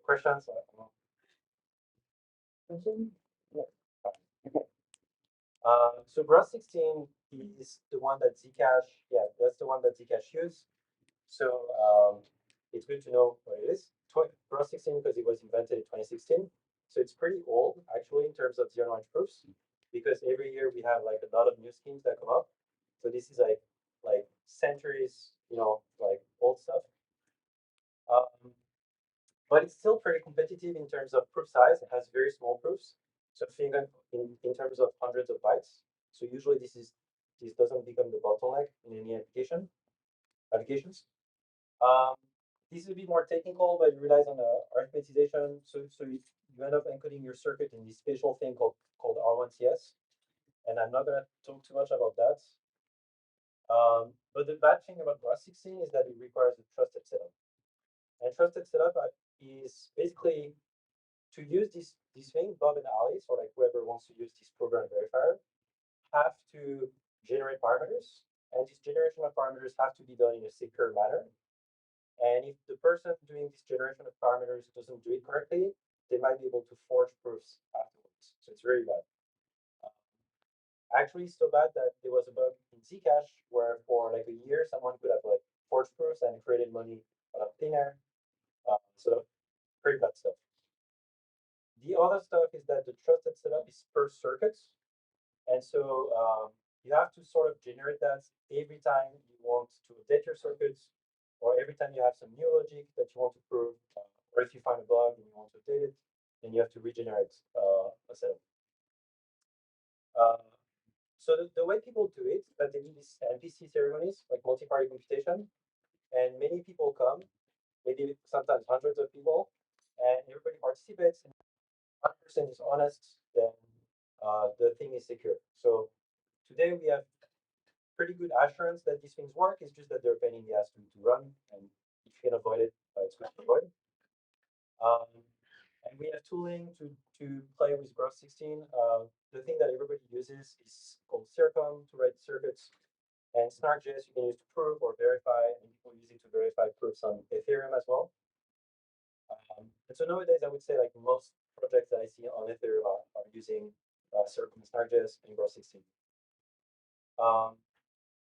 questions? Yeah. So Rust 16 is the one that Zcash, yeah, that's the one that Zcash used. So it's good to know what it is. Rust 16 because it was invented in 2016. So it's pretty old actually in terms of zero knowledge proofs because every year we have like a lot of new schemes that come up. So this is like centuries, like old stuff. Um, but it's still pretty competitive in terms of proof size. It has very small proofs. So think in terms of hundreds of bytes. So usually this doesn't become the bottleneck in any applications. Um, this is a bit more technical, but it relies on arithmetization. So you end up encoding your circuit in this special thing called R1CS. And I'm not gonna talk too much about that. But the bad thing about Rust 16 is that it requires a trusted setup. And trusted setup is basically to use this thing, Bob and Alice, or like whoever wants to use this program verifier, have to generate parameters, and this generation of parameters have to be done in a secure manner. And if the person doing this generation of parameters doesn't do it correctly, they might be able to forge proofs afterwards. So it's very bad. Uh, Actually, so bad that there was a bug in Zcash where for like a year someone could have like forged proofs and created money out of thin air. So pretty bad stuff. The other stuff is that the trusted setup is per circuit. And so you have to sort of generate that every time you want to update your circuits, or every time you have some new logic that you want to prove, or if you find a bug and you want to update it, then you have to regenerate a setup. Uh, so the way people do it, that they do these NPC ceremonies, like multi-party computation, and many people come, maybe sometimes hundreds of people, and everybody participates, and 100% is honest, then the thing is secure. So today we have pretty good assurance that these things work. It's just that they're a pain in the ass to run, and if you can avoid it, it's good to avoid. Um, and we have tooling to play with Rust 16. The thing that everybody uses is called Circom to write circuits, and SnarkJS you can use to prove or verify, and people use it to verify proofs on Ethereum as well. And so nowadays, I would say like most projects that I see on Ethereum are using Circom, SnarkJS, and Rust 16. Um,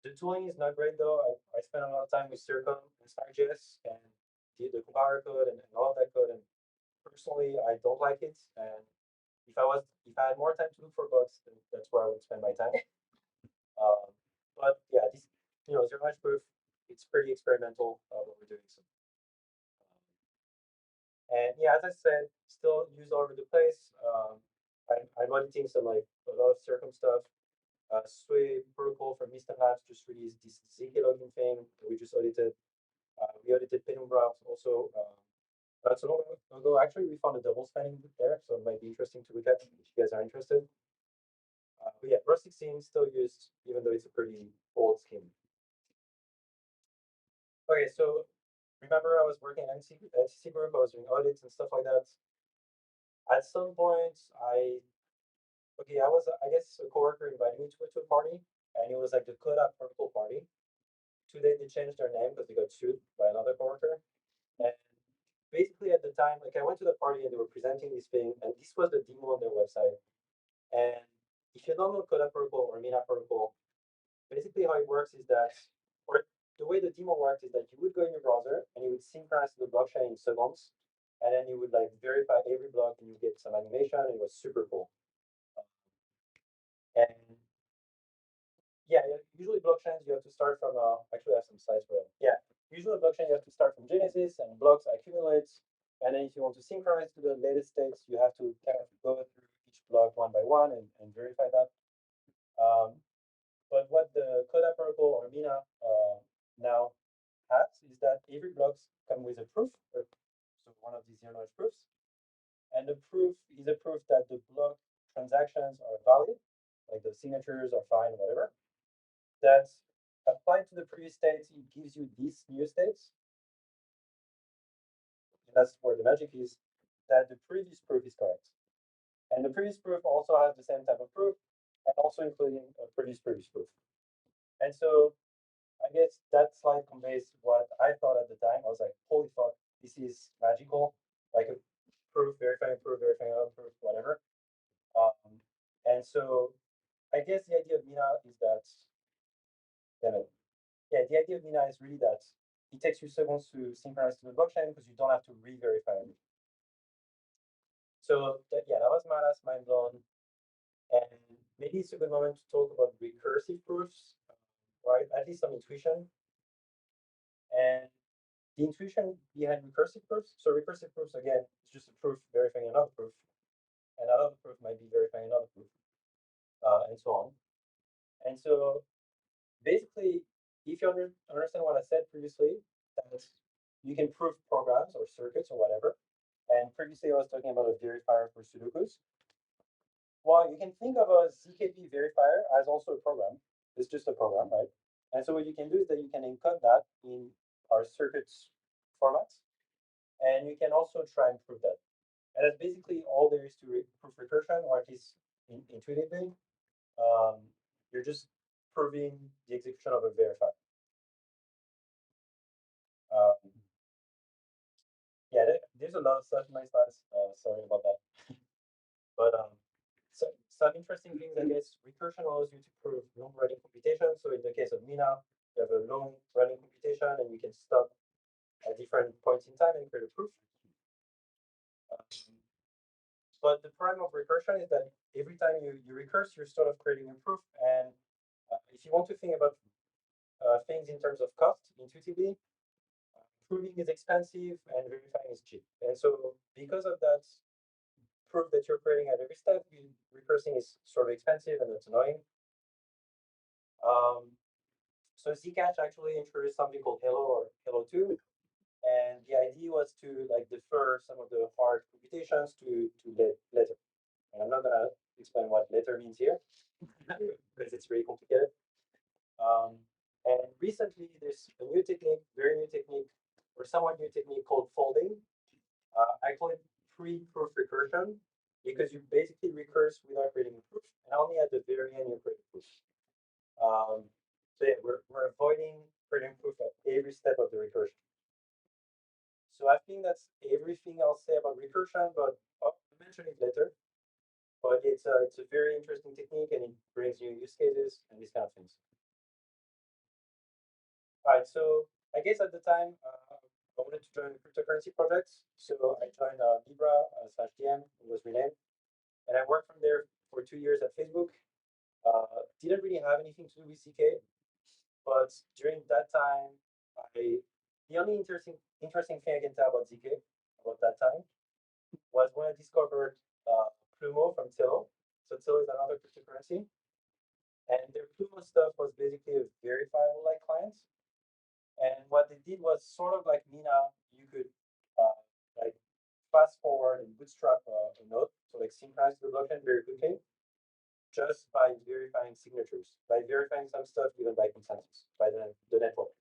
The tooling is not great though. I spent a lot of time with Circom and SnarkJS and did the compiler code and all of that code. And personally, I don't like it. And if I had more time to look for bugs, then that's where I would spend my time. Um, but yeah, this zero knowledge proof. It's pretty experimental what we're doing. So, and yeah, as I said, still used all over the place. I'm auditing some like a lot of Circom stuff. Sway protocol from Eastern Labs just released this ZK logging thing. We just audited. We audited Penumbra also. Not so long ago, actually, we found a double spanning there, so it might be interesting to look at if you guys are interested. But yeah, Rust 16 still used, even though it's a pretty old scheme. Okay, so remember I was working at NCC Group, I was doing audits and stuff like that. At some point, I guess a coworker invited me to go to a party, and it was like the Coda Protocol party. Today they changed their name because they got sued by another coworker. And basically at the time, like I went to the party and they were presenting this thing, and this was the demo on their website. And if you don't know Coda Protocol or Mina Protocol, basically how it works is that, or the way the demo works is that you would go in your browser and you would synchronize to the blockchain in seconds, and then you would like verify every block and you get some animation, and it was super cool. And yeah, usually blockchains you have to start from actually I have some slides for it. Yeah, usually blockchain you have to start from Genesis and blocks accumulate, and then if you want to synchronize to the latest states, you have to kind of go through each block one by one and verify that. But what the Coda protocol or Mina now has is that every blocks come with a proof, so one of these zero knowledge proofs, and the proof is a proof that the block transactions are valid, like the signatures are fine, whatever. That's applied to the previous states, it gives you these new states. And that's where the magic is, that the previous proof is correct. And the previous proof also has the same type of proof, and also including a previous proof. And so I guess that slide conveys what I thought at the time. I was like, holy fuck, this is magical. like a proof, verifying another proof, whatever. Um, and so I guess the idea of Mina is that, damn it. Yeah, the idea of Mina is really that it takes you seconds to synchronize to the blockchain because you don't have to re-verify everything. So yeah, that was my last mind blown. And maybe it's a good moment to talk about recursive proofs, right? At least some intuition. And the intuition behind recursive proofs. So recursive proofs again is just a proof verifying another proof, and another proof might be verifying another proof, and so on. And so basically, if you understand what I said previously, that you can prove programs or circuits or whatever. And previously, I was talking about a verifier for Sudokus. Well, you can think of a ZKP verifier as also a program. It's just a program, right? And so what you can do is that you can encode that in our circuits formats, and you can also try and prove that. And that's basically all there is to proof recursion, or at least intuitively. Um, you're just proving the execution of a verifier. Um, yeah, there's a lot of stuff in my slides. Sorry about that. But so, some interesting things, I guess, recursion allows you to prove long running computation. So in the case of Mina, you have a long running computation and you can stop at different points in time and create a proof. Um, but the problem of recursion is that every time you recurse, you're sort of creating a proof. And if you want to think about things in terms of cost intuitively, proving is expensive and verifying is cheap. And so because of that proof that you're creating at every step, recursing is sort of expensive and it's annoying. Um, so Zcash actually introduced something called Hello or Hello 2. And the idea was to like defer some of the hard computations to later. And I'm not gonna explain what later means here because it's really complicated. Um, and recently, there's a new technique, very new technique, or somewhat new technique called folding. I call it pre-proof recursion because you basically recurse without creating a proof, and only at the very end you create a proof. So yeah, we're avoiding creating proof at every step of the recursion. So I think that's everything I'll say about recursion, but I'll mention it later. But it's a very interesting technique and it brings new use cases and these kind of things. All right, so I guess at the time I wanted to join cryptocurrency projects, so I joined Libra slash DM, it was renamed, and I worked from there for 2 years at Facebook. Didn't really have anything to do with CK, but during that time, I the only interesting thing I can tell about ZK about that time was when I discovered Plumo from Tillo. So Tillo is another cryptocurrency, and their Plumo stuff was basically a verifiable like client. And what they did was sort of like Mina, you could like fast forward and bootstrap a node, so like synchronize the blockchain very quickly, just by verifying signatures, by verifying some stuff even by consensus, by the network.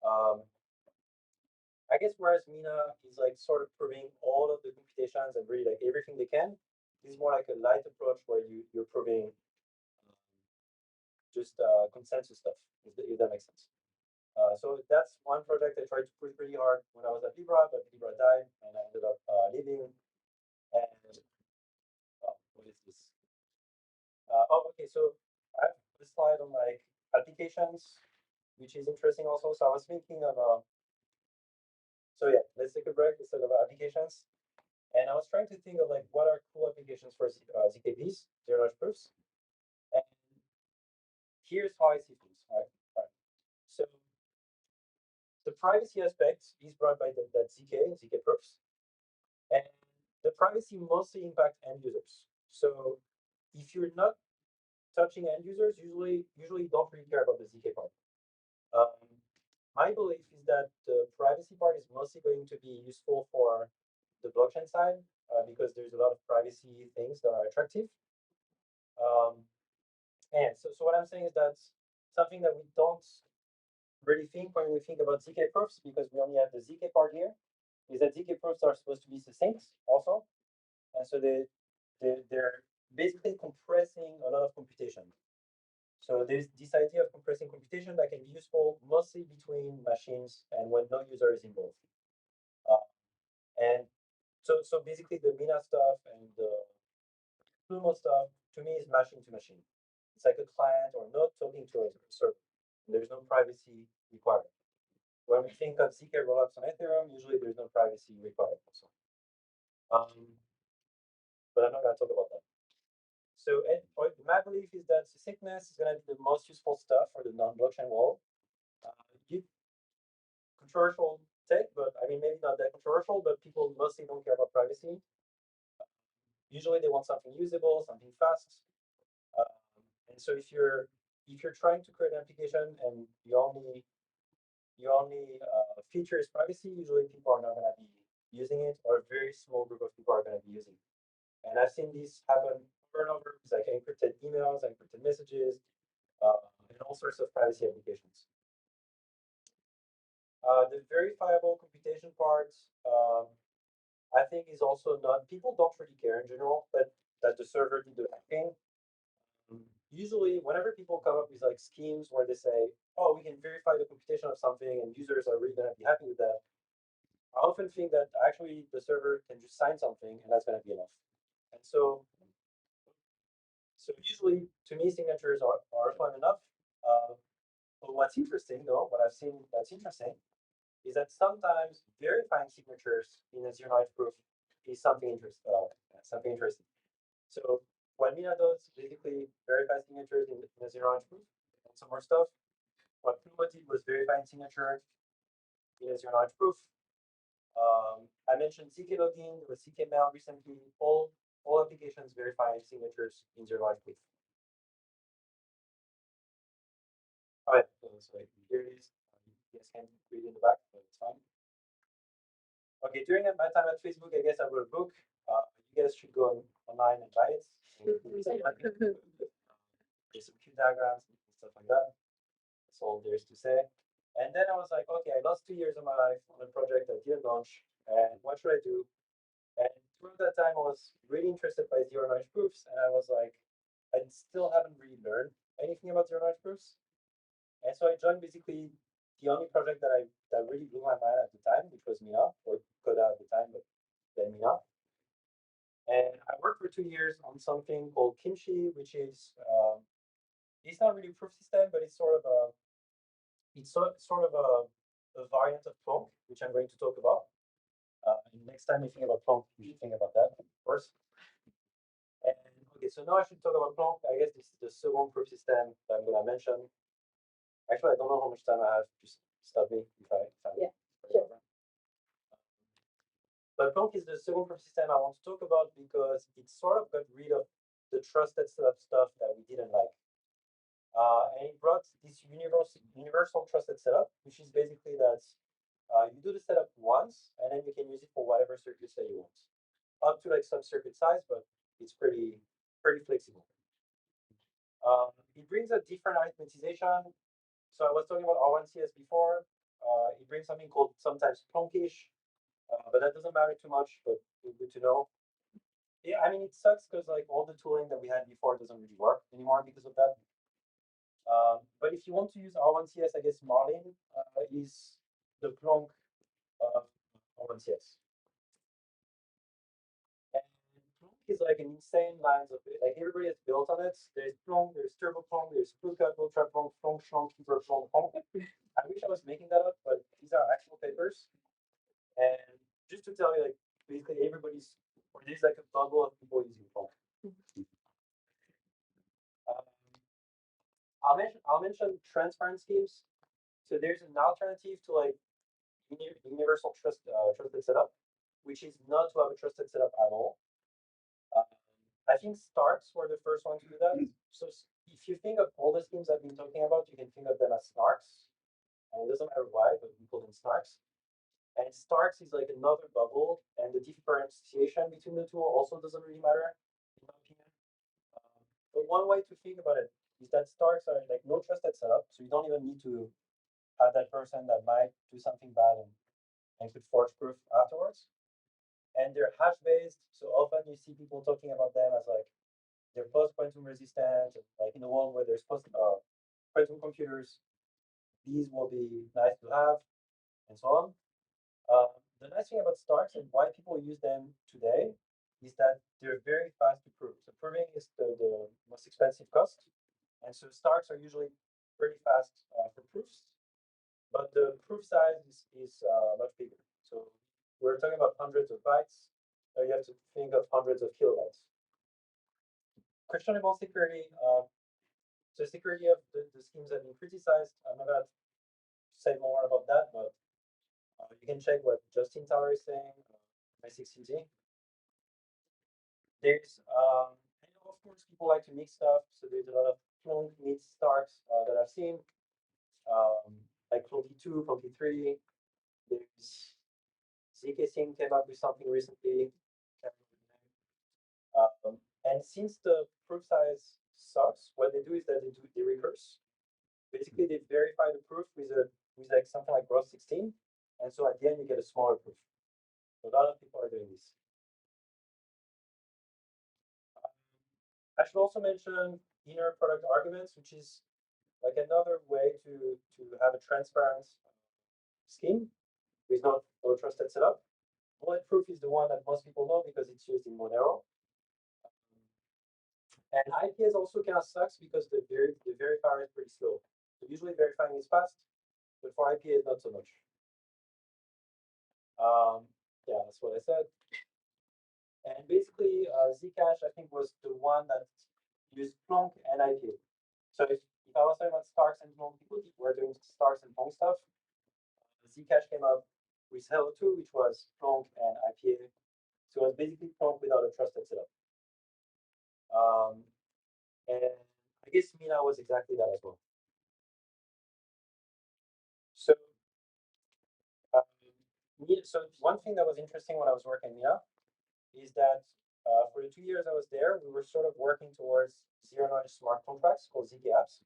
Um, I guess whereas Mina is like sort of proving all of the computations and really like everything they can, this is more like a light approach where you're proving just consensus stuff, if that makes sense. So that's one project I tried to push pretty hard when I was at Libra, but Libra died and I ended up leaving. And oh, what is this? Oh, okay. So I have a slide on like applications, which is interesting also. So I was thinking of, so yeah, let's take a break instead of applications. And I was trying to think of like what are cool applications for ZKPs, zero knowledge proofs. And here's how I see things. Right. So the privacy aspect is brought by that ZK proofs. And the privacy mostly impact end users. So if you're not touching end users, usually don't really care about the ZK part. Um, my belief is that the privacy part is mostly going to be useful for the blockchain side because there's a lot of privacy things that are attractive. Um, and so what I'm saying is that something that we don't really think when we think about ZK proofs, because we only have the ZK part here, is that ZK proofs are supposed to be succinct also. And so they're basically compressing a lot of computation. So there's this idea of compressing computation that can be useful mostly between machines and when no user is involved. Uh, and So basically, the Mina stuff and the Plumo stuff to me is machine to machine. It's like a client or node talking to a server. There's no privacy required. When we think of ZK rollups on Ethereum, usually there's no privacy required. Also. But I'm not going to talk about that. So my belief is that succinctness is going to be the most useful stuff for the non-blockchain world. You, controversial take, but I mean maybe not that controversial, but people mostly don't care about privacy. Usually they want something usable, something fast. Um, and so if you're trying to create an application and your only feature is privacy, usually people are not going to be using it, or a very small group of people are going to be using it. And I've seen this happen over and over with like encrypted emails, encrypted messages, and all sorts of privacy applications. The verifiable computation part, I think, is also not. People don't really care in general that the server did the hacking. Usually, whenever people come up with like schemes where they say, "Oh, we can verify the computation of something," and users are really going to be happy with that, I often think that actually the server can just sign something and that's going to be enough. And so usually to me signatures are fun enough. Uh, but what's interesting though, what I've seen that's interesting is that sometimes verifying signatures in a zero knowledge proof is something interesting. Something interesting. So what Mina does basically verify signatures in a zero knowledge proof and some more stuff. What Pluma did was verifying signature in a zero knowledge proof. I mentioned CK login, there was CK mail recently. All applications verifying signatures in zero knowledge proof. All right, so here it is. You guys can read in the back, but it's fine. Okay, during my time at Facebook, I guess I wrote a book. You guys should go online and buy it. There's some cute diagrams and stuff like that. That's all there is to say. And then I was like, okay, I lost 2 years of my life on a project that didn't launch, and what should I do? And throughout that time, I was really interested by zero knowledge proofs, and I was like, I still haven't really learned anything about zero knowledge proofs. And so I joined basically the only project that really blew my mind at the time, which was Mina, or Coda at the time, but then Mina. And I worked for 2 years on something called Kimchi, which is it's not really a proof system, but it's sort of a variant of Plonk, which I'm going to talk about. Next time you think about Plonk, you should think about that, of course. And okay, so now I should talk about Plonk. I guess this is the second proof system that I'm gonna mention. Actually, I don't know how much time I have. Just stop me if I Yeah, sure. But Plonk is the second proof system I want to talk about because it sort of got rid of the trusted setup stuff that we didn't like. And it brought this universal trusted setup, which is basically that you do the setup once and then you can use it for whatever circuits that you want, up to like some circuit size, but it's pretty flexible. It brings a different arithmetization. So I was talking about R1CS before. It brings something called sometimes plonkish, but that doesn't matter too much, but it's good to know. Yeah, I mean, it sucks because like all the tooling that we had before doesn't really work anymore because of that. But if you want to use R1CS, I guess Marlin is the Plonk of R1CS. And Plonk is like an insane lines of it. Like everybody has built on it. There's Plonk, there's Turbo Plonk, there's Fluka, Ultra Plonk, Plonk, Schlonk, Keeper Plonk, Plonk. I wish I was making that up, but these are actual papers. And just to tell you, like basically everybody's, or there's like a bubble of people using Plonk. Um, I'll mention transparent schemes. So there's an alternative to like universal trusted setup, which is not to have a trusted setup at all. Um, I think Starks were the first one to do that. So if you think of all the schemes I've been talking about, you can think of them as Snarks. And it doesn't matter why, but we call them Snarks. And Starks is like another bubble, and the differentiation between the two also doesn't really matter, in my opinion. But one way to think about it is that Starks are like no trusted setup, so you don't even need to have that person that might do something bad and could forge proof afterwards. And they're hash based, so often you see people talking about them as like they're post quantum resistant, like in a world where there's post quantum computers, these will be nice to have, and so on. The nice thing about Starks and why people use them today is that they're very fast to prove. So proving is the most expensive cost. And so Starks are usually pretty fast for proofs, but the proof size is much bigger. So we're talking about hundreds of bytes. You have to think of hundreds of kilobytes. Questionable security. So security of the schemes have been criticized. I'm not going to say more about that, but you can check what Justin Tyler is saying, my 16Z. There's, and of course, people like to mix stuff. So there's a lot of clone meets Starks that I've seen, like Clone 2, Clone 3. There's ZK Sync came up with something recently. And since the proof size sucks, what they do is that they recurse. Basically, they verify the proof with like something like gross 16, and so at the end you get a smaller proof. So a lot of people are doing this. I should also mention inner product arguments, which is like another way to have a transparent scheme with not no trusted setup. Bulletproof is the one that most people know because it's used in Monero. And IPS also kind of sucks because the verifier is pretty slow. So usually verifying is fast, but for IPS not so much. Yeah, that's what I said. And basically, Zcash I think was the one that used Plonk and IPA. So if I was talking about Starks and Plonk, people were doing Starks and Plonk stuff. Zcash came up with Hello 2, which was Plonk and IPA. So it was basically Plonk without a trusted setup. And I guess Mina was exactly that as well. So, um, so one thing that was interesting when I was working Mina is that for the 2 years I was there, we were sort of working towards zero knowledge smart contracts called ZK apps.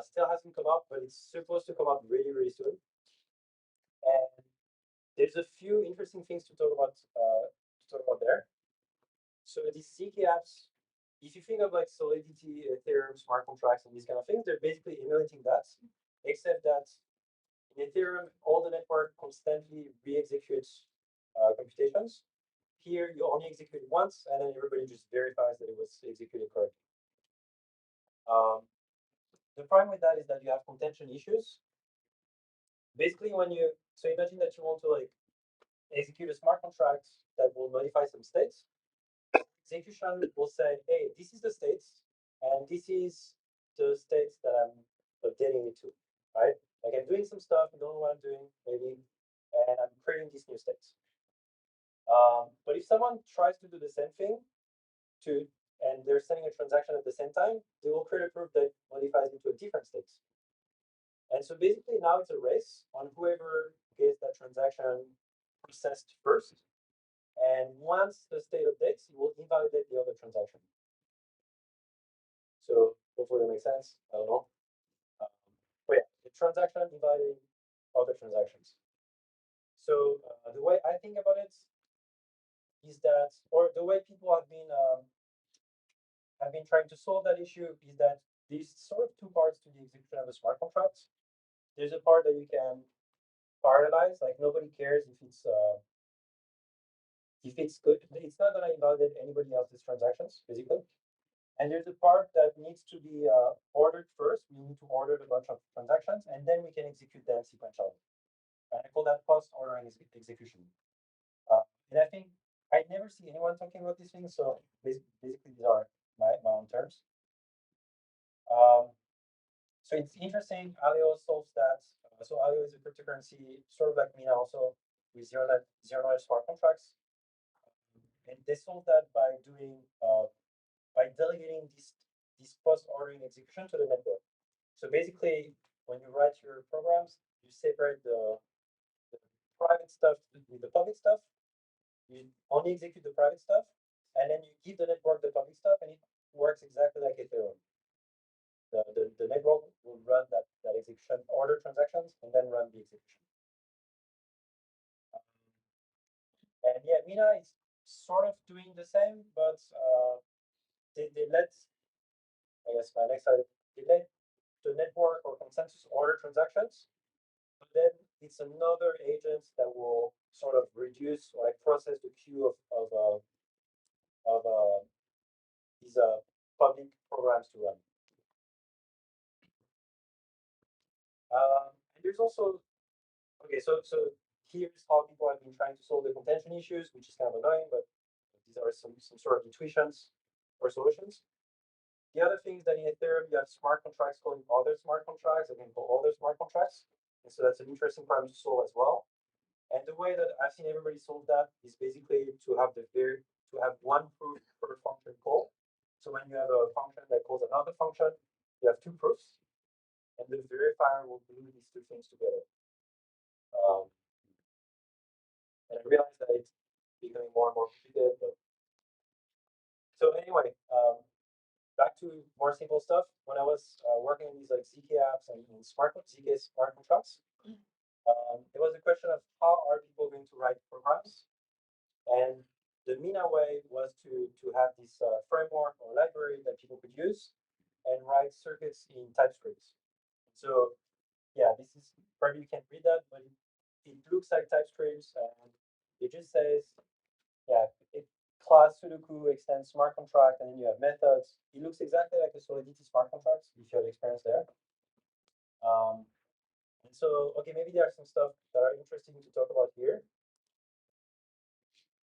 Still hasn't come up, but it's supposed to come up really, really soon. And there's a few interesting things to talk about there. So these ZK apps, if you think of like Solidity, Ethereum, smart contracts, and these kind of things, they're basically emulating that, except that in Ethereum, all the network constantly re-executes computations. Here, you only execute once, and then everybody just verifies that it was executed correctly. Um, the problem with that is that you have contention issues. Basically, so imagine that you want to like execute a smart contract that will modify some states. Execution will say, hey, this is the states, and this is the states that I'm updating it to, right? Like I'm doing some stuff, I don't know what I'm doing, maybe, and I'm creating these new states. But if someone tries to do the same thing to, and they're sending a transaction at the same time, they will create a proof that modifies into a different state. And so basically now it's a race on whoever gets that transaction processed first. And once the state updates, it will invalidate the other transaction. So hopefully that makes sense. I don't know. Um, but yeah, the transaction invalidating other transactions. So the way I think about it is that, or the way people have been trying to solve that issue is that there's sort of two parts to the execution of a smart contract. There's a part that you can parallelize, like nobody cares if it's good. It's not going to invalidate anybody else's transactions, basically. And there's a part that needs to be ordered first. We need to order a bunch of transactions, and then we can execute them sequentially. And I call that post-ordering execution. And I think I never see anyone talking about these things, so basically these are my own terms. Um, so it's interesting. Alio solves that. So Alio is a cryptocurrency, sort of like Mina also, with zero knowledge smart contracts. And they solve that by delegating this post ordering execution to the network. So basically, when you write your programs, you separate the private stuff with the public stuff. You only execute the private stuff, and then you give the network the public stuff, and it works exactly like Ethereum. The network will run that execution, order transactions, and then run the execution. And yeah, Mina is sort of doing the same, but they let, I guess my next slide, they let the network or consensus order transactions, but then it's another agent that will sort of reduce or like process the queue of these public programs to run. And there's also okay, so here's how people have been trying to solve the contention issues, which is kind of annoying, but these are some sort of intuitions or solutions. The other thing is that in Ethereum you have smart contracts calling other smart contracts that can call other smart contracts, and so that's an interesting problem to solve as well. And the way that I've seen everybody solve that is basically to have one proof per function call. So when you have a function that calls another function, you have two proofs, and the verifier will glue these two things together. Um, and I realize that it's becoming more and more complicated. But so anyway, back to more simple stuff. When I was working on these like ZK apps and ZK smart contracts, it was a question of how are people going to write programs. And the MENA way was to have this framework or library that people could use and write circuits in TypeScript. So yeah, this is probably you can't read that, but it looks like TypeScript and it just says, yeah, it class Sudoku extends smart contract and then you have methods. It looks exactly like a Solidity smart contract if you have experience there. And so, okay, maybe there are some stuff that are interesting to talk about here.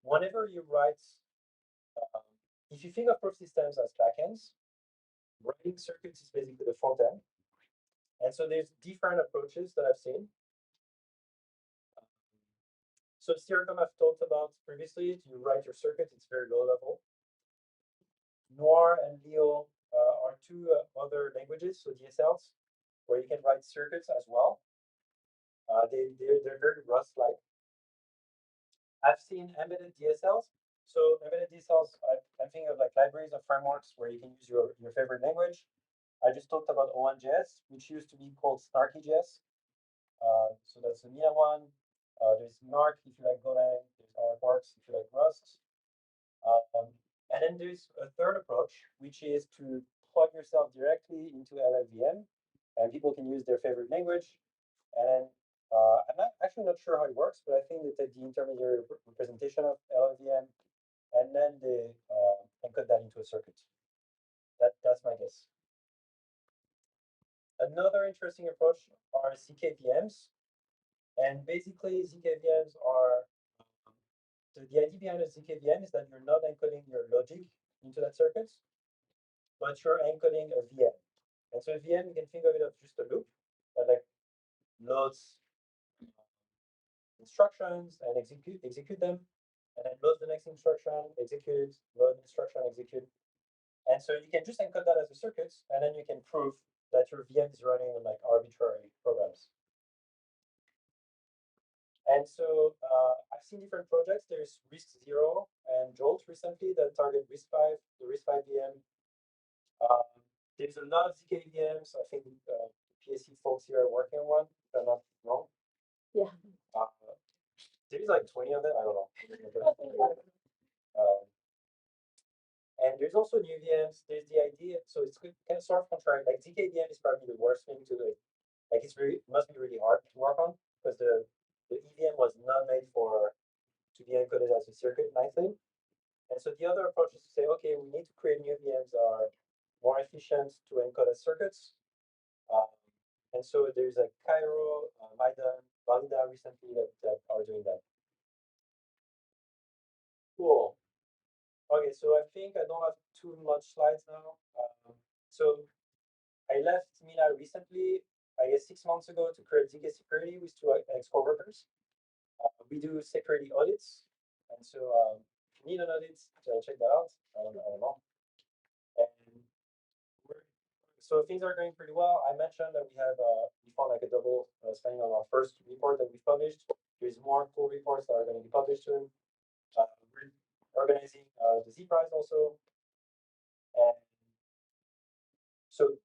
Whenever you write um, if you think of proof systems as backends, writing circuits is basically the front end. And so there's different approaches that I've seen. So Circom I've talked about previously, you write your circuit, it's very low level. Noir and Leo are two other languages, so DSLs, where you can write circuits as well. They're very Rust-like. I've seen embedded DSLs. So embedded DSLs, I'm thinking of like libraries of frameworks where you can use your favorite language. I just talked about O1.js, which used to be called SnarkyJS. So that's the Mia one. There's Narc if you like Golang. There's RParts if you like Rust. Um, and then there's a third approach, which is to plug yourself directly into LLVM, and people can use their favorite language. And then I'm not actually not sure how it works, but I think they take the intermediary representation of LLVM, and then they encode that into a circuit. That's my guess. Another interesting approach are ZKVMs, and basically ZKVMs are the idea behind a ZKVM is that you're not encoding your logic into that circuit, but you're encoding a VM. And so a VM, you can think of it as just a loop that like loads instructions and execute them, and then loads the next instruction, execute, load instruction, execute. And so you can just encode that as a circuit, and then you can prove that your VM is running on like arbitrary programs. And so I've seen different projects. There's RISC-0 and Jolt recently that target RISC-V, the RISC-V VM. Um, there's a lot of ZK VMs. I think the PSC folks here are working on one, if I'm not wrong. Yeah. There's like 20 of them. I don't know. um, and there's also new VMs. There's the idea, so it's good, kind of sort of contrary. Like ZK VM is probably the worst thing to do. Like it's really must be really hard to work on because the EVM was not made for to be encoded as a circuit nicely. And so the other approach is to say, okay, we need to create new VMs that are more efficient to encode as circuits. Um, and so there's like Cairo, Maidan, Valida recently that are doing that. Cool. Okay, so I think I don't have too much slides now. So I left Mila recently, I guess 6 months ago, to create ZK Security with two ex-coworkers. We do security audits, and so if you need an audit, check that out. I don't know. And so things are going pretty well. I mentioned that we found like a double spending on our first report that we published. There's more cool reports that are going to be published soon. We're organizing the Z Prize also, and so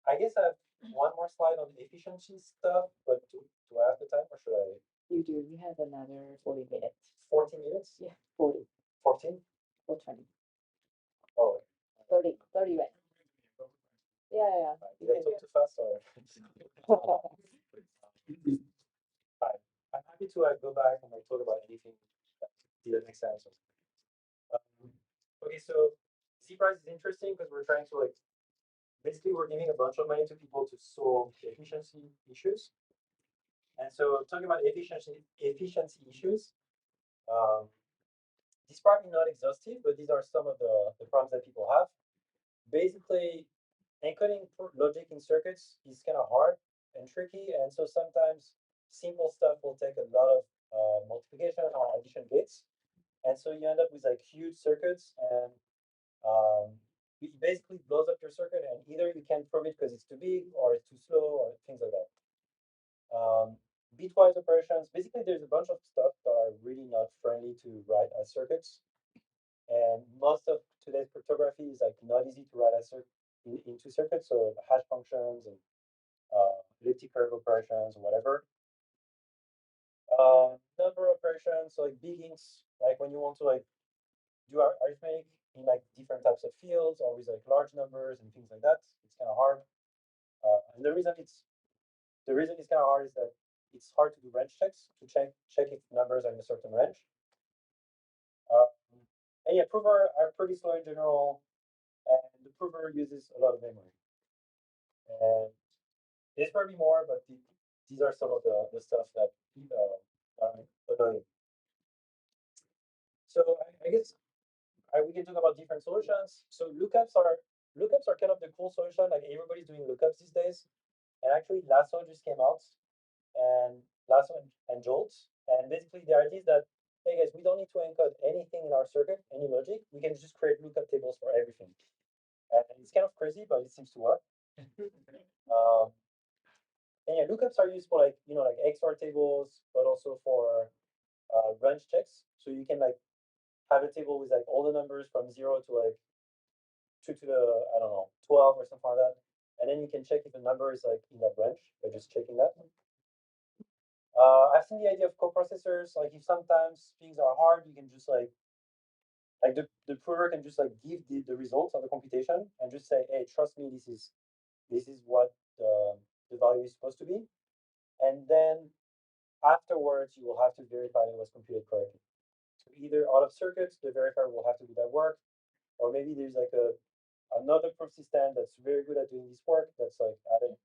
I guess I have one more slide on efficiency stuff, but do I have the time or should I? You do. You have another 40 minutes. 14 minutes? Yeah, 40 14? or 20. Oh. 30 right. Yeah. Did I talk too fast or? Fine. to like go back and like talk about anything that didn't make sense. Okay, so Z price is interesting because we're trying to like basically we're giving a bunch of money to people to solve efficiency issues. And so talking about efficiency issues, um, these probably not exhaustive, but these are some of the problems that people have. Basically, encoding logic in circuits is kind of hard and tricky, and so sometimes simple stuff will take a lot of multiplication or addition gates, and so you end up with like huge circuits, and it basically blows up your circuit, and either you can't prove it because it's too big, or it's too slow, or things like that. Um, Bitwise operations, basically, there's a bunch of stuff that are really not friendly to write as circuits, and most of today's cryptography is like not easy to write as into circuits, so hash functions and elliptic curve operations or whatever. Number operations, so like big ints, like when you want to like do arithmetic in like different types of fields or with like large numbers and things like that, it's kind of hard. And the reason it's kind of hard is that it's hard to do range checks to check if numbers are in a certain range. Uh, and yeah, prover are pretty slow in general, and the prover uses a lot of memory. And there's probably more, but these are some of the stuff that are annoying. So I guess we can talk about different solutions. So lookups are kind of the cool solution. Like everybody's doing lookups these days. And actually, Lasso just came out, and Lasso and Jolt. And basically, the idea is that hey guys, we don't need to encode anything in our circuit, any logic. We can just create lookup tables for everything. And it's kind of crazy, but it seems to work. um, and yeah, lookups are used for like like XOR tables, but also for range checks. So you can like have a table with like all the numbers from 0 to like 2 to the I don't know 12 or something like that, and then you can check if the number is like in that range by just checking that. I've seen the idea of coprocessors. Like if sometimes things are hard, you can just like the prover can just like give the results of the computation and just say, hey, trust me, this is what the value is supposed to be, and then afterwards you will have to verify it was computed correctly. So either out of circuits, the verifier will have to do that work, or maybe there's like another proof system that's very good at doing this work that's like added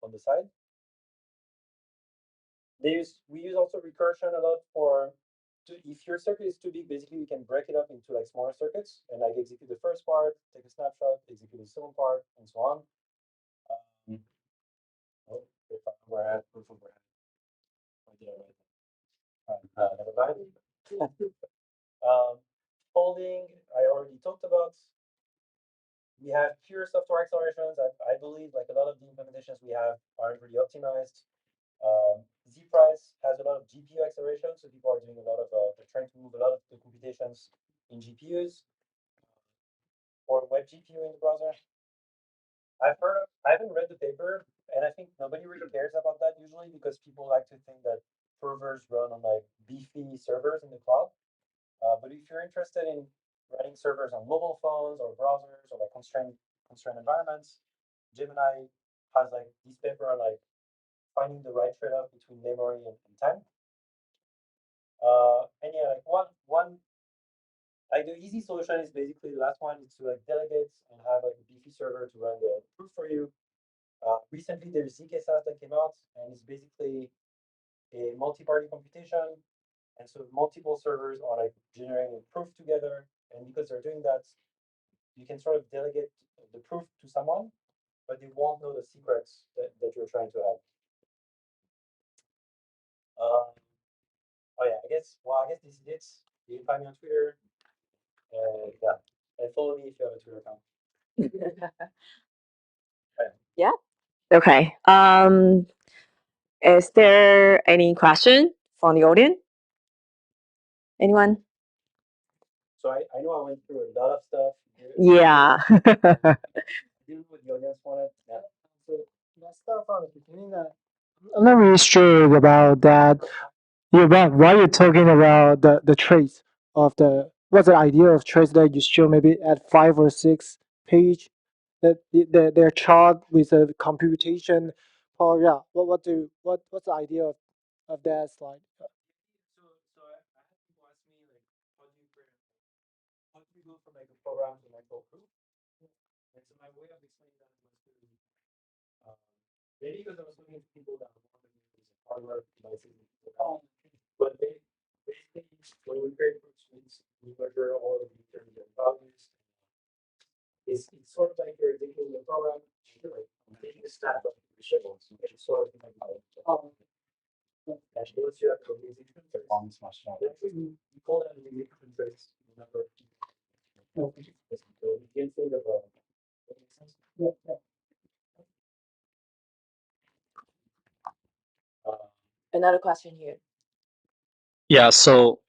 on the side. We use also recursion a lot for if your circuit is too big, basically we can break it up into like smaller circuits and like execute the first part, take a snapshot, execute the second part, and so on. Um, oh, if I were at proof overhead, why did I write that? Never mind. Folding, I already talked about. We have pure software accelerations. I believe like a lot of the implementations we have aren't really optimized. Z price has a lot of GPU acceleration, so people are doing a lot of they're trying to move a lot of the computations in GPUs or web GPU in the browser. I haven't read the paper, and I think nobody really cares about that usually because people like to think that servers run on like beefy servers in the cloud. But if you're interested in running servers on mobile phones or browsers or like constrained environments, Gemini has like this paper on like finding the right trade-off between memory and time. And yeah, like one like the easy solution is basically the last one is to like delegate and have like a beefy server to run the proof for you. Recently, there's zk-SAS that came out, and it's basically a multi-party computation, and so multiple servers are like generating a proof together, and because they're doing that, you can sort of delegate the proof to someone, but they won't know the secrets that you're trying to have. Uh, oh yeah, I guess this is it. You can find me on Twitter, and yeah, and follow me if you have a Twitter account. Right. Yeah. Okay. Is there any question from the audience? Anyone? So I know I went through a lot of stuff. Yeah. I didn't know what the audience wanted. Yeah. So let's start from the beginning. I'm not really sure about that. Yeah, but why you're talking about the trace of what's the idea of trace that you show maybe at 5 or 6 page that their chart with a computation. Oh yeah, what's the idea of that slide. So I had people ask me like, how do you go from like a program to like a group? And so my way of explaining that was to um, maybe because I was looking at people that were more than using hardware devices, but basically when we create groups, we measure all of the terms and values. It's sort of like you're thinking the program, you're like taking a snap of the symbols. It's sort of like and once you have the music trace, actually we call that a music trace number. So we can think of that makes sense. Uh, Another question here. Yeah, so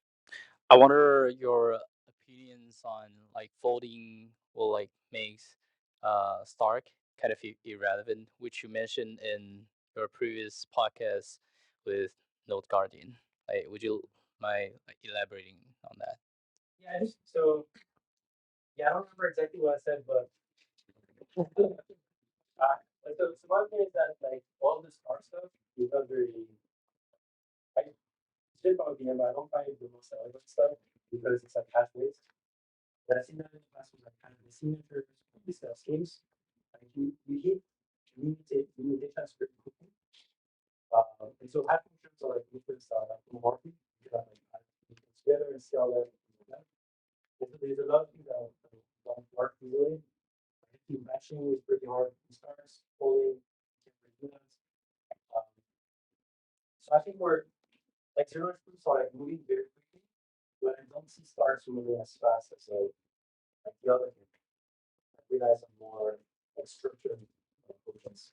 I wonder your opinions on like folding will like makes Stark kind of irrelevant, which you mentioned in your previous podcast with Note Guardian. Like, would you mind like, elaborating on that? so yeah, I don't remember exactly what I said, but so one thing is that like all the star stuff is not very I it's about the end, but I don't find the most elegant stuff because it's like hash based. But I see that in the past with like kind of the signatures, these schemes. Like you hit you need transcript quickly. And so hash functions are like movements that are like homomorphic. You can like add movements together and see how that. And so there's a lot of things that don't work easily. Matching is pretty hard. Stars, polling, can't really do that. Um, so I think we're like zero groups are like moving very quickly, but I don't see stars moving as fast as like the other thing. I realize I'm more like structured functions.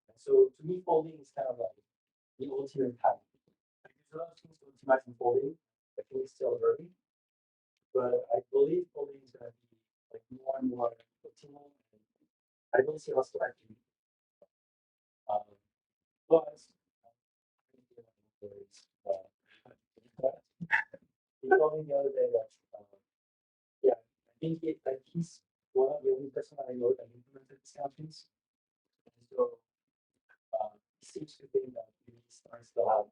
And so to me, folding is kind of like the ultimate hack. Like there's a lot of things to optimize in folding. I think it's still early, but I believe folding is going to be like more and more optimal. And I don't see how Slack can. Um, but he told me the other day that yeah, I think like he's one of the only person I know that implemented these campaigns. And so he seems to think that he starts to have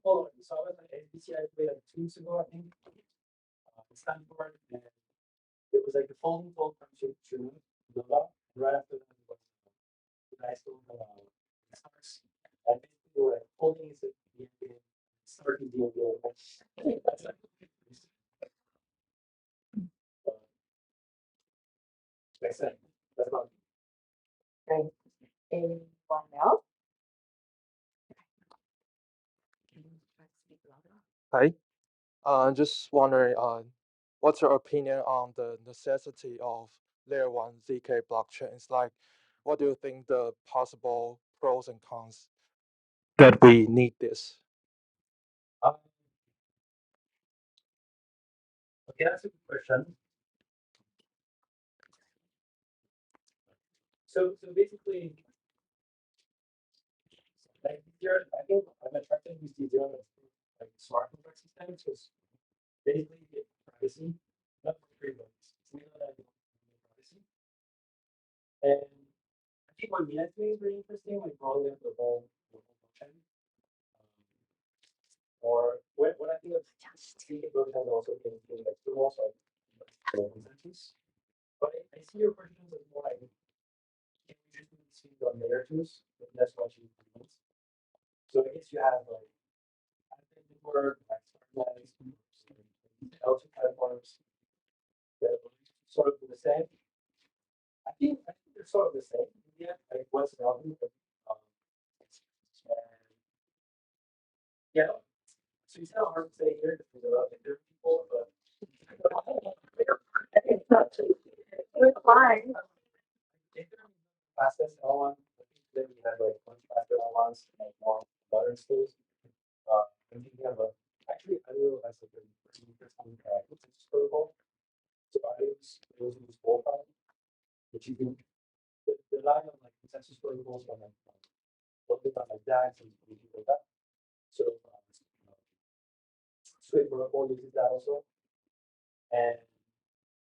oh, so I was at SBCI like 2 weeks ago, I think, in Stanford, and it was like the folding talk from Nova. Right after that, it was the guys told stars. And basically, they were like, folding is the end, start is the end. That's like, makes sense. That's not. Okay. Anyone else? Can you try to speak louder? Hi. Just wondering, what's your opinion on the necessity of layer one ZK blockchains? Like, what do you think the possible pros and cons that we need this? Um, okay, that's a good question. So basically, like here, I think I'm attracted with the zero like smart contract systems because basically you get privacy, not for free, but it's not that you get privacy. And I think what Mina doing is very interesting, like rolling up the whole blockchain. Or when I think of thinking blockchain, also thinking like tools like consensus. But I see your questions as more like can we just do these things on layer twos? If that's what you want. So I guess you have like admin network, like Starknights, L2 platforms that sort of do the same. I think they're sort of the same. Yeah, like what's an algorithm? Um, and yeah, so it's kind of hard to say here because there's a lot of different people, but We're fine. if they're fastest L1, I think then we have like much faster L1s and more modern schools. I'm thinking of actually I realized like a pretty interesting consensus protocol. So I use Wolfram, which you can the line of like consensus protocols on like loaded on like DAGs and things like that. So Swift protocol uses that also. And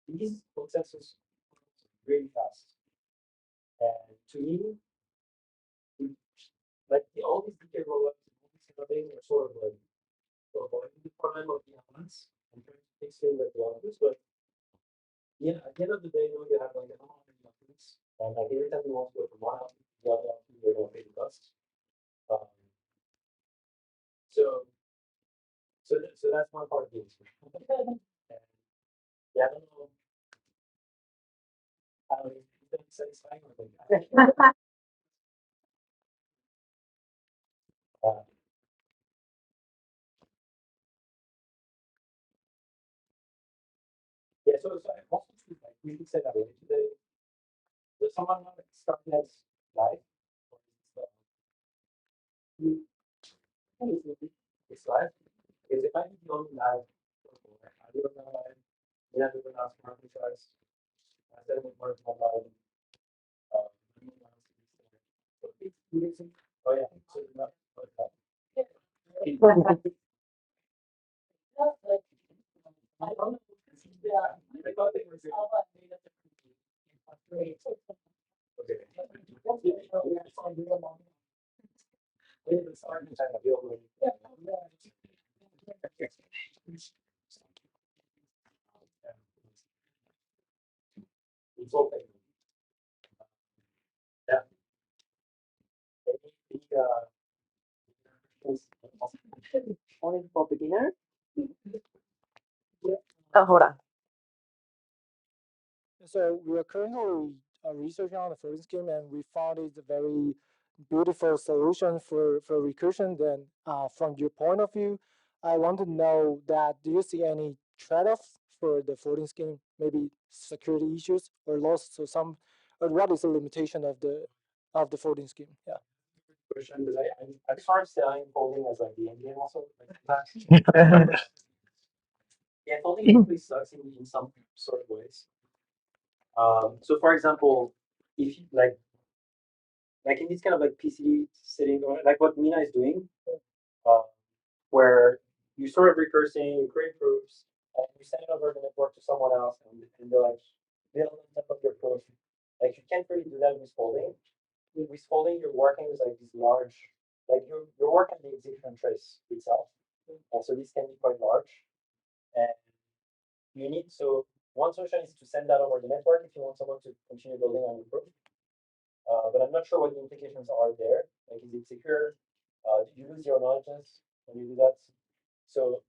these consensus protocols are really fast. And to me, like all these DK rollups and all these kind of things are sort of like avoiding the problem of the elements and trying to fix things like the elements, but yeah, at the end of the day, you have like a lot of elements, and like every time you want to go from one output to the other output, you're going to pay the cost. Um, so so that's one part of the issue. And yeah, I don't know how it's satisfying or like uh, yeah, so I also think like we could say that way today. Does someone want to start next live? Or is it, it's live. Is it might be the only live? I do not know live. Yeah, we will ask market choice. I said we work on live. Uh, oh yeah, so not. I don't know. Yeah, I thought they were okay. It's open. Yeah. Only for beginner? Oh, hold on. So we are currently researching on the floating scheme, and we found it's a very beautiful solution for recursion. Then, from your point of view, I want to know that do you see any trade-offs for the floating scheme? Maybe security issues or loss. So some, or what is the limitation of the floating scheme? Yeah. Question because I started selling folding as like the end game also. Like, yeah, folding actually sucks in some sort of ways. So for example, if you like in this kind of like PCD setting, or like what Mina is doing, uh, where you sort of recursing, you create proofs, and you send it over the network to someone else, and they're like build on top of your proof. Like you can't really do that with folding. With folding, you're working with like these large, like you're working the execution trace itself, and so this can be quite large, and you need so one solution is to send that over the network if you want someone to continue building on your proof. But I'm not sure what the implications are there. Like, is it secure? Do you lose your knowledges when you do that? So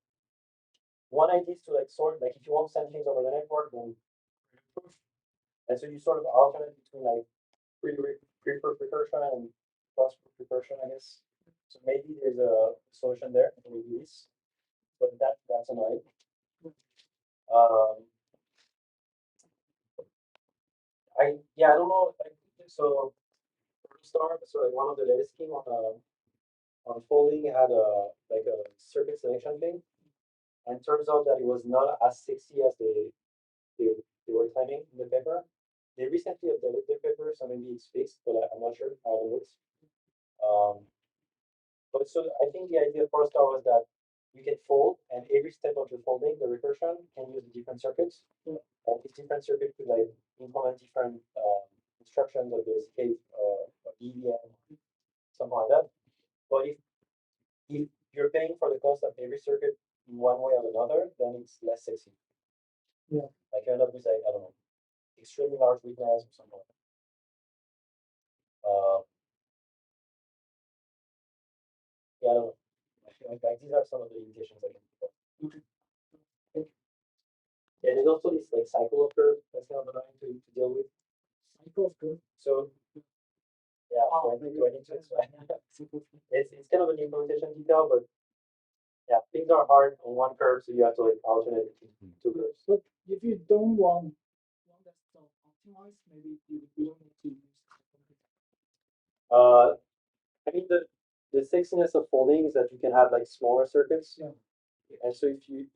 one idea is to like sort like if you want to send things over the network, then proof. And so you sort of alternate between like pre-proof recursion and post-proof recursion, I guess. So maybe there's a solution there for this, but that's annoying. Um, I don't know. Like, so Star, so like one of the latest scheme on folding had a like a circuit selection thing, and turns out that it was not as sexy as they, they were claiming in the paper. They recently updated their paper, so maybe it's fixed, but I'm not sure how it looks. Um, but so I think the idea for Star was that you can fold, and every step of the folding, the recursion, can use different circuits. And these different circuits could like implement different instructions of the escape EVM, something like that. But if you're paying for the cost of every circuit in one way or another, then it's less sexy. Yeah. Like you end up with like, I don't know, extremely large weakness or something like that. Yeah, I don't know. I feel like these are some of the limitations I can think of. Yeah, there's also this like cycle of curve that's kind of annoying to deal with. Cycle of curve. So yeah, do I need to explain? It's kind of an implementation detail, but yeah, things are hard on one curve, so you have to like alternate between two curves. But if you don't want one that's so optimized, maybe you don't need to use. I mean the sexiness of folding is that you can have like smaller circuits, Yeah. and so if you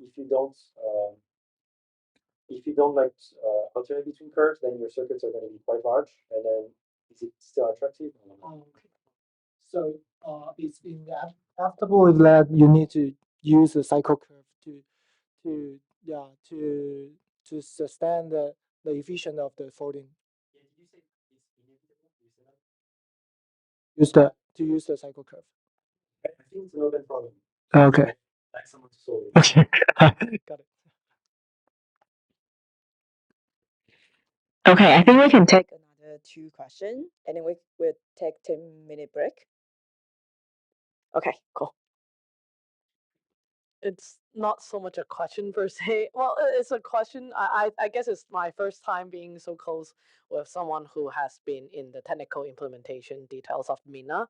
don't like alternate between curves, then your circuits are going to be quite large, and then is it still attractive? Okay. So it's inevitable that you need to use a cycle curve to yeah to sustain the efficient of the folding. Yeah, did you say it's inevitable? You said that? Use the to use the cycle curve? I think it's an open problem. Okay. I'd like someone to solve it. Okay. Got it. Okay, I think we can take another 2 questions and then we will take 10-minute break. Okay, cool. It's not so much a question per se. Well, it's a question. I guess it's my first time being so close with someone who has been in the technical implementation details of Mina.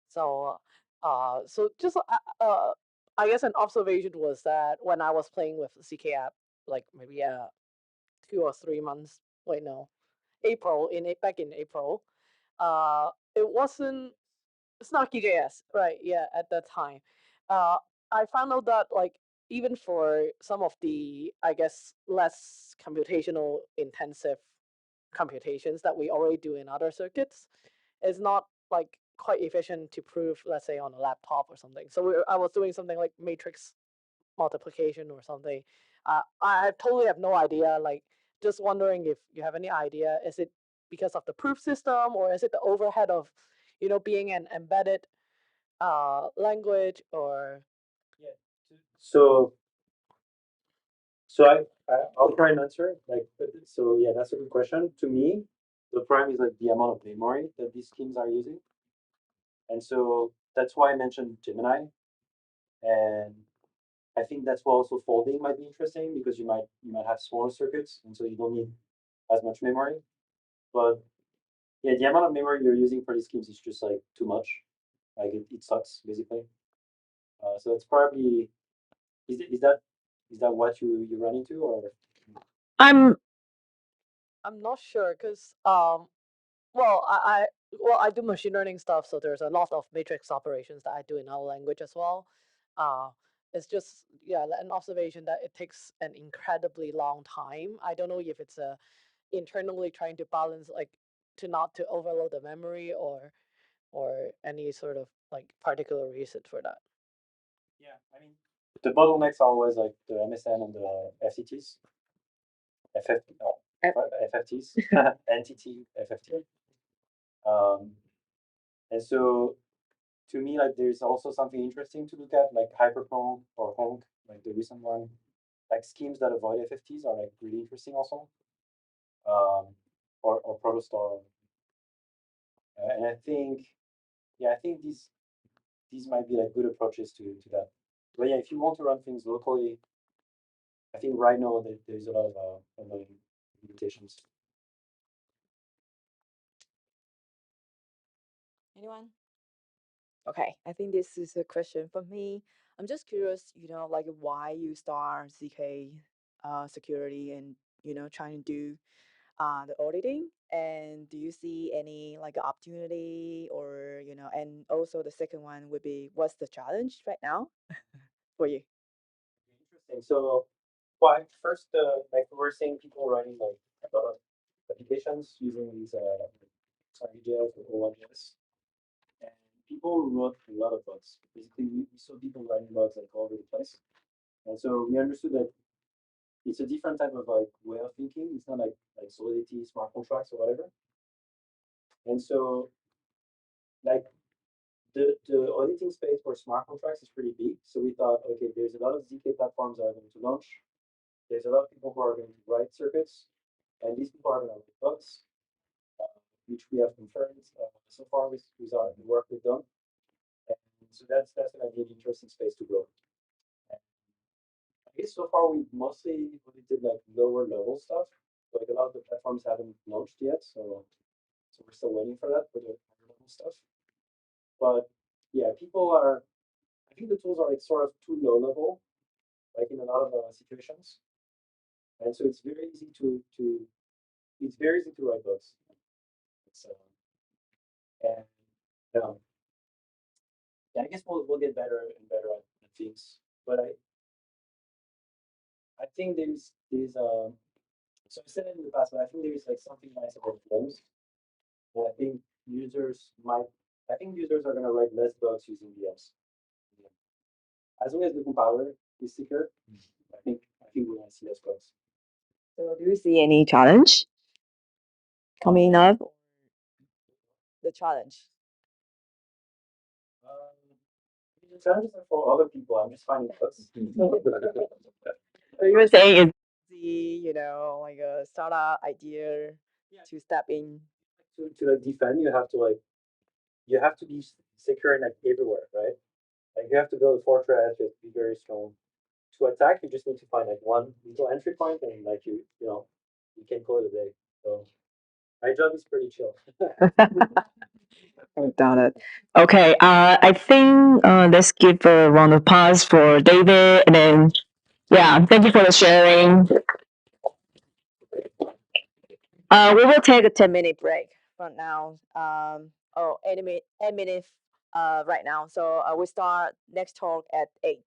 So, so just I guess an observation was that when I was playing with CK app, like maybe 2 or 3 months. Wait, no, April back in April. It wasn't Snarky JS, right? Yeah, at that time, uh, I found out that like even for some of the I guess less computational intensive computations that we already do in other circuits, it's not like quite efficient to prove, let's say, on a laptop or something. So I was doing something like matrix multiplication or something. I totally have no idea. Like, just wondering if you have any idea. Is it because of the proof system, or is it the overhead of, being an embedded language, or Yeah. So I'll try and answer. So yeah, that's a good question. To me, the prime is like the amount of memory that these schemes are using, and so that's why I mentioned Gemini. And I think that's why also folding might be interesting because you might have smaller circuits, and so you don't need as much memory. But yeah, the amount of memory you're using for these schemes is just like too much. Like it sucks basically. So that's probably is that what you run into or I'm I'm not sure because well I do machine learning stuff, so there's a lot of matrix operations that I do in our language as well. Uh, it's just an observation that it takes an incredibly long time. I don't know if it's internally trying to balance like to not to overload the memory or any sort of like particular reason for that. yeah, I mean the bottlenecks are always like the MSN and the FTTs, FF, FFTs, NTT, FFT. Um, and so to me, like there's also something interesting to look at, like Hyperpong or Honk, like the recent one. Like schemes that avoid FFTs are like really interesting also. Or Protostar. And I think, yeah, I think these might be like good approaches to that. But yeah, if you want to run things locally, I think right now there's a lot of annoying limitations. anyone? Okay, I think this is a question for me. I'm just curious, like why you start CK security and trying to do the auditing, and do you see any like opportunity or and also the second one would be what's the challenge right now for you? Interesting. So, well, first, like we're seeing people writing like a lot of applications using these RxJS or O1JS, and people wrote a lot of bugs. Basically, we saw people writing bugs like all over the place, and so we understood that it's a different type of like way of thinking. It's not like Solidity, smart contracts, or whatever. And so, like the auditing space for smart contracts is pretty big. So we thought, okay, there's a lot of ZK platforms that are going to launch. There's a lot of people who are going to write circuits, and these people are going to write bugs, which we have confirmed so far with the work we've done. And so that's going to be an interesting space to grow. And I guess so far we've mostly audited like lower level stuff. Like a lot of the platforms haven't launched yet, so we're still waiting for that for the higher level stuff. But yeah, people are. I think the tools are like sort of too low level, like in a lot of situations, and so it's very easy to write bugs. It's, and um, yeah, I guess we'll get better and better at things. But I think there's so I said it in the past, but I think there is like something nice about VMs. And I think users are gonna write less bugs using VMs. As long as the compiler is secure, I think we're gonna see less bugs. So do you see any challenge coming up? The challenge. challenges are for other people. I'm just finding bugs. So you were saying it's easy, like a startup idea to step in. To like defend, you have to be secure in like everywhere, right? Like you have to build a fortress. You have to be very strong. To attack, you just need to find like one little entry point, and like you can call it a day. So my job is pretty chill. I've done it. Okay, I think let's give a round of applause for David, and then yeah, thank you for the sharing. We will take a 10-minute break from now. 8 minutes right now. So we start next talk at 8.